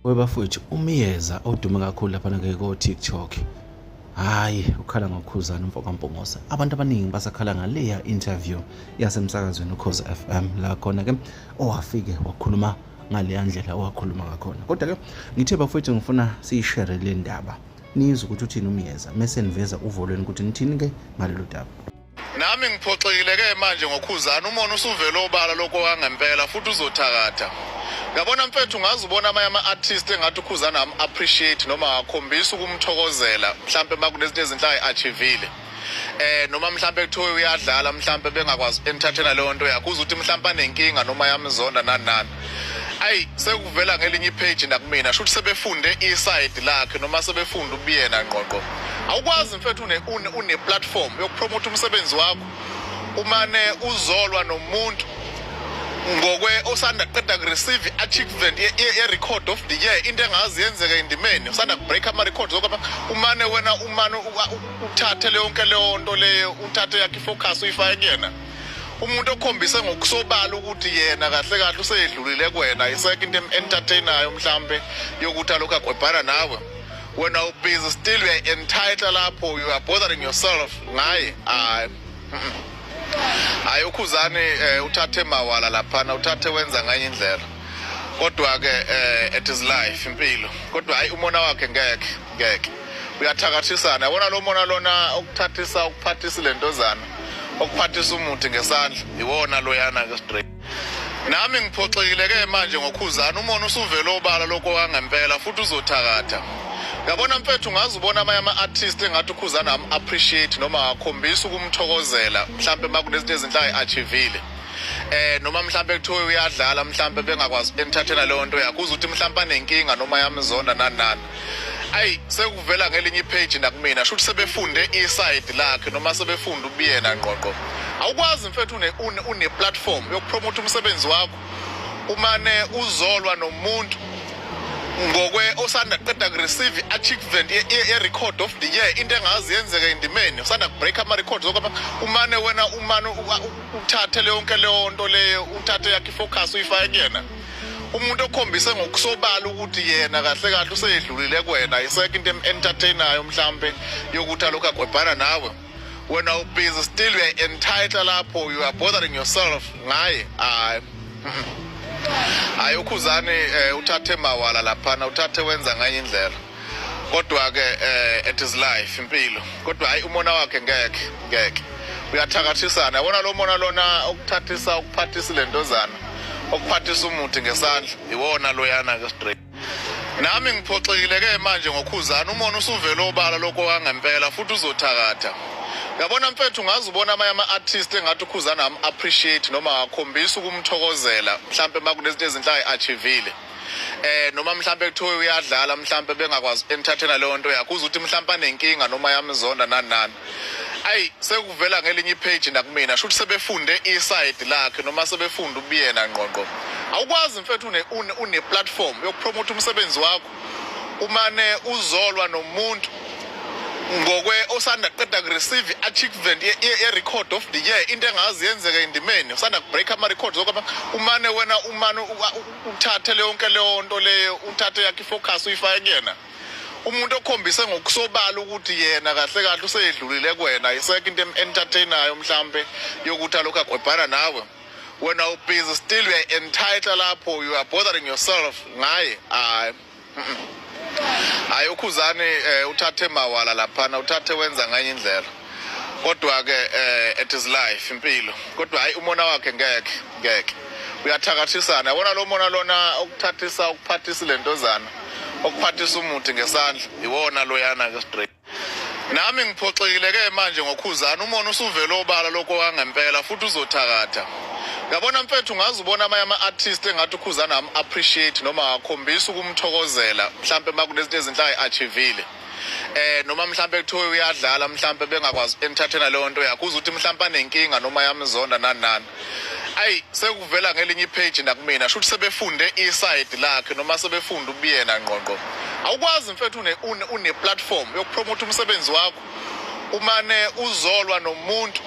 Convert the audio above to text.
Webafowethu umyeza odume kakhulu lapha ko TikTok. Hayi, ukhala ngoKhuzani uMfokaMpungose. Abantu abaningi basakhala ngaleya interview yasemsakazweni uKhozi FM la khona ke owafike wakhuluma ngaleya ndlela owakhuluma ngakhona. Kodwa ke ngithe bafowethu ngifuna siyishare le ndaba. Nizwe ukuthi uthini umyeza mase niveza uvolweni ukuthi nithini ke ngalelo daba. Nami ngiphoxekile ke manje ngoKhuzani umona usuvela obala lokho wangempela futhi uzothakatha. Ngabona mfethu ngazubona ama artists engathi uKhuzani appreciate noma akhombisa ukumthokozela mhlambe makunezinto ezinhle achievile. Noma mhlambe kuthiwe uyadlala mhlambe bengakwazi entertainer leyo nto yakho uzuthi mhlambe anenkinga noma yamzonda nani. Ayi sekuvela ngelinye page nakumina shuthi sebefunde iside lakhe noma sebefunda ubiyena ngqoqo. Awukwazi mfethu une platform yokupromote umsebenzi wakho umane uzolwa nomuntu ngokwe osanda qeda receive achievement ye record of the year into engazi yenzeka indimeni usanda break ama records okapha umane wena uthathe yonke leyo nto leyo uthathe yakhe focus uyifake kuyena umuntu okhombise ngokusobala ukuthi yena kahle kahle useyedlulile kuwena iseke into entertainayo mhlambe yokuthi alokho agwebhana nawe wena ubusy still you are entitled lapho you are bothering yourself ngaye hayi uKhuzani uthathe mawala laphana uthathe wenza nganye indlela kodwa ke it is life impilo kodwa hayi umona wakhe ngeke uyathakathisana yabona lo mona lona ukuthathisa ukuphathisa lentozana ukuphathisa umuthi ngesandla iwona loyana ke straight nami ngiphoxekile ke manje ngoKhuzani umona usuvela obala lokho wangempela futhi uzothakatha. Ngabona mfethu ngazubona ama artists engathi uKhuzani appreciate noma akhombisa ukumthokozela mhlambe makunezinto ezinhle achievile. Noma mhlambe kuthiwe uyadlala mhlambe bengakwazi entertainer leyo nto yakho uzuthi mhlambe anenkinga noma yamzonda nani. Ayi sekuvela ngelinye page nakumina shuthi sebefunde iside lakhe noma sebefunda ubiyena ngqoqo. Awukwazi mfethu une platform yokupromote umsebenzi wakho umane uzolwa nomuntu ngokwe osanda qeda receive achievement ye record of the year into engazi yenzeka indimeni usanda break ama records okapha umane wena uthathe yonke leyo nto leyo uthathe yakhe focus uyifake kuyena umuntu okhombise ngokusobala ukuthi yena kahle kahle useyedlulile kuwena iseke into entertainayo mhlambe yokuthi alokho agwebhana nawe wena ubusy still you are entitled lapho you are bothering yourself ngaye hayi uKhuzani uthathe mawala laphana uthathe wenza nganye indlela kodwa ke it is life impilo kodwa hayi umona wakhe ngeke uyathakathisana yabona lo mona lona ukuthathisa ukuphathisa lentozana ukuphathisa umuthi ngesandla iwona loyana ke straight nami ngiphoxekile ke manje ngoKhuzani umona usuvela obala lokho wangempela futhi uzothakatha. Ngabona mfethu ngazubona ama artists engathi uKhuzani appreciate noma akhombisa ukumthokozela mhlambe makunezinto ezinhle achievile. Noma mhlambe kuthiwe uyadlala mhlambe bengakwazi entertainer leyo nto yakho uzuthi mhlambe anenkinga noma yamzonda nani. Ayi sekuvela ngelinye page nakumina shuthi sebefunde iside lakhe noma sebefunda ubiyena ngqoqo. Awukwazi mfethu une platform yokupromote umsebenzi wakho umane uzolwa nomuntu ngokwe osanda qeda receive achievement ye record of the year into engazi yenzeka indimeni usanda break ama records okapha umane wena uthathe yonke leyo nto leyo uthathe yakhe focus uyifake kuyena umuntu okhombise ngokusobala ukuthi yena kahle kahle useyedlulile kuwena iseke into entertainayo mhlambe yokuthi alokho agwebhana nawe wena ubusy still you are entitled lapho you are bothering yourself ngaye hayi uKhuzani uthathe mawala laphana uthathe wenza nganye indlela kodwa ke it is life impilo kodwa hayi umona wakhe ngeke uyathakathisana yabona lo mona lona ukuthathisa ukuphathisa lentozana ukuphathisa umuthi ngesandla iwona loyana ke straight nami ngiphoxekile ke manje ngoKhuzani umona usuvela obala lokho wangempela futhi uzothakatha. Ngabona mfethu ngazubona ama artists engathi uKhuzani appreciate noma akhombisa ukumthokozela mhlambe makunezinto ezinhle achievile. Noma mhlambe kuthiwe uyadlala mhlambe bengakwazi entertainer leyo nto yakho uzuthi mhlambe anenkinga noma yamzonda nani. Ayi sekuvela ngelinye page nakumina shuthi sebefunde iside lakhe noma sebefunda ubiyena ngqoqo. Awukwazi mfethu une platform yokupromote umsebenzi wakho umane uzolwa nomuntu